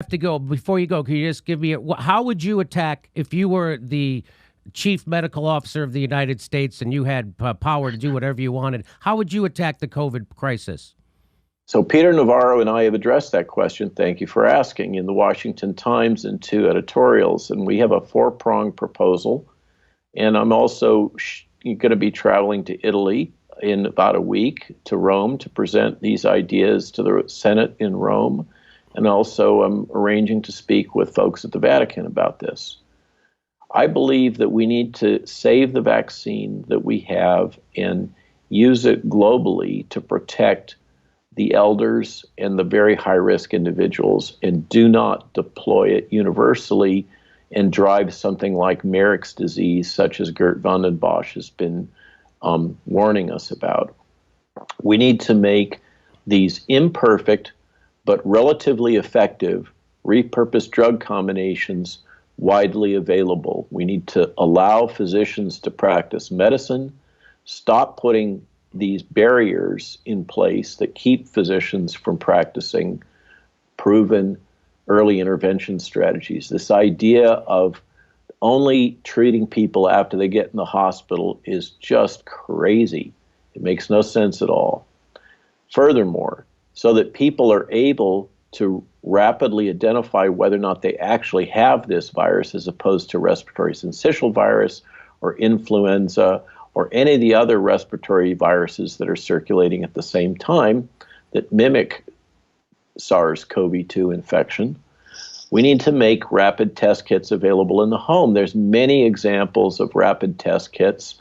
have to go. Before you go, can you just give me how would you attack if you were the chief medical officer of the United States and you had power to do whatever you wanted? How would you attack the COVID crisis? So Peter Navarro and I have addressed that question. Thank you for asking in the Washington Times in two editorials. And we have a four-pronged proposal. And I'm also going to be traveling to Italy in about a week to Rome to present these ideas to the Senate in Rome. And also I'm arranging to speak with folks at the Vatican about this. I believe that we need to save the vaccine that we have and use it globally to protect the elders and the very high-risk individuals, and do not deploy it universally and drive something like Marek's disease, such as Gert van den Bosch has been warning us about. We need to make these imperfect but relatively effective repurposed drug combinations widely available. We need to allow physicians to practice medicine, stop putting these barriers in place that keep physicians from practicing proven early intervention strategies. This idea of only treating people after they get in the hospital is just crazy. It makes no sense at all. Furthermore, so that people are able to rapidly identify whether or not they actually have this virus, as opposed to respiratory syncytial virus or influenza or any of the other respiratory viruses that are circulating at the same time that mimic SARS-CoV-2 infection. We need to make rapid test kits available in the home. There's many examples of rapid test kits.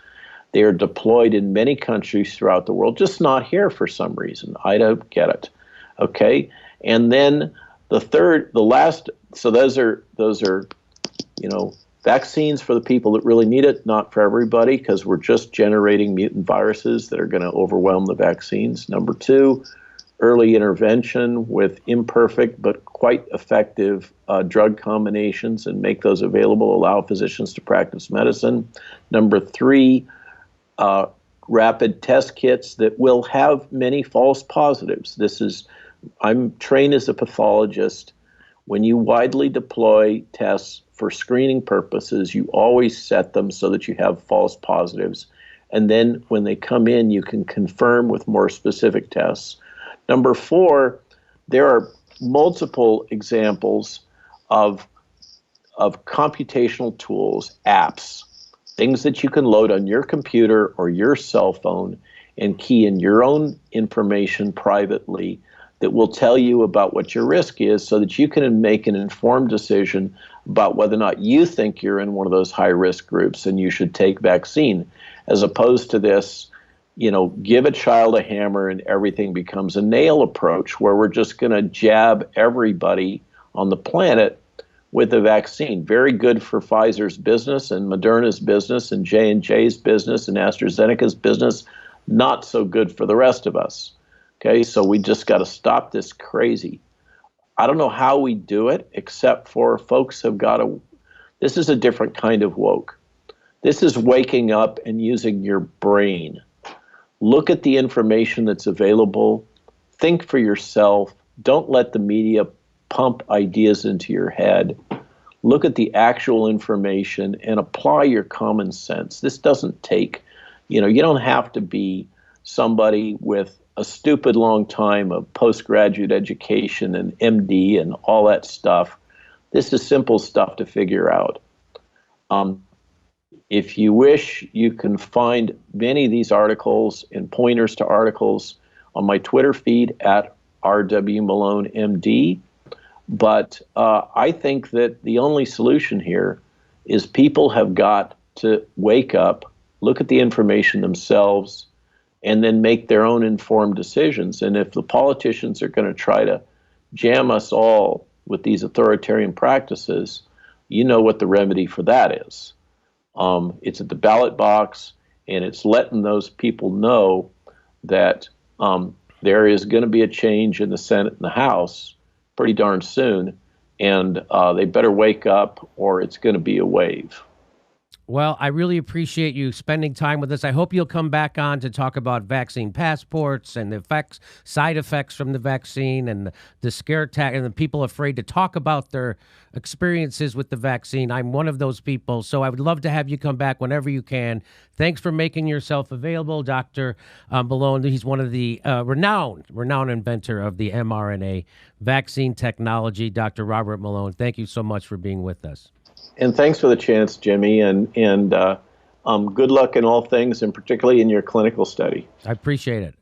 They are deployed in many countries throughout the world, just not here for some reason. I don't get it. Okay? And then the last, so those are, vaccines for the people that really need it, not for everybody, because we're just generating mutant viruses that are going to overwhelm the vaccines. Number two, early intervention with imperfect but quite effective drug combinations and make those available, allow physicians to practice medicine. Number three, rapid test kits that will have many false positives. I'm trained as a pathologist. When you widely deploy tests for screening purposes, you always set them so that you have false positives. And then when they come in, you can confirm with more specific tests. Number four, there are multiple examples of computational tools, apps, things that you can load on your computer or your cell phone and key in your own information privately that will tell you about what your risk is so that you can make an informed decision about whether or not you think you're in one of those high-risk groups and you should take vaccine, as opposed to this, give a child a hammer and everything becomes a nail approach where we're just going to jab everybody on the planet with a vaccine. Very good for Pfizer's business and Moderna's business and J&J's business and AstraZeneca's business, not so good for the rest of us. Okay, so we just got to stop this crazy. I don't know how we do it, except for folks have got to, this is a different kind of woke. This is waking up and using your brain. Look at the information that's available. Think for yourself. Don't let the media pump ideas into your head. Look at the actual information and apply your common sense. This doesn't take, you don't have to be somebody with a stupid long time of postgraduate education and MD and all that stuff. This is simple stuff to figure out. If you wish, you can find many of these articles and pointers to articles on my Twitter feed at RWMaloneMD. But I think that the only solution here is people have got to wake up, look at the information themselves, and then make their own informed decisions. And if the politicians are going to try to jam us all with these authoritarian practices, you know what the remedy for that is. It's at the ballot box, and it's letting those people know that there is going to be a change in the Senate and the House pretty darn soon, and they better wake up or it's going to be a wave. Well, I really appreciate you spending time with us. I hope you'll come back on to talk about vaccine passports and the effects, side effects from the vaccine, and the scare tactic, and the people afraid to talk about their experiences with the vaccine. I'm one of those people, so I would love to have you come back whenever you can. Thanks for making yourself available, Dr. Malone. He's one of the renowned inventor of the mRNA vaccine technology, Dr. Robert Malone. Thank you so much for being with us. And thanks for the chance, Jimmy, and good luck in all things, and particularly in your clinical study. I appreciate it.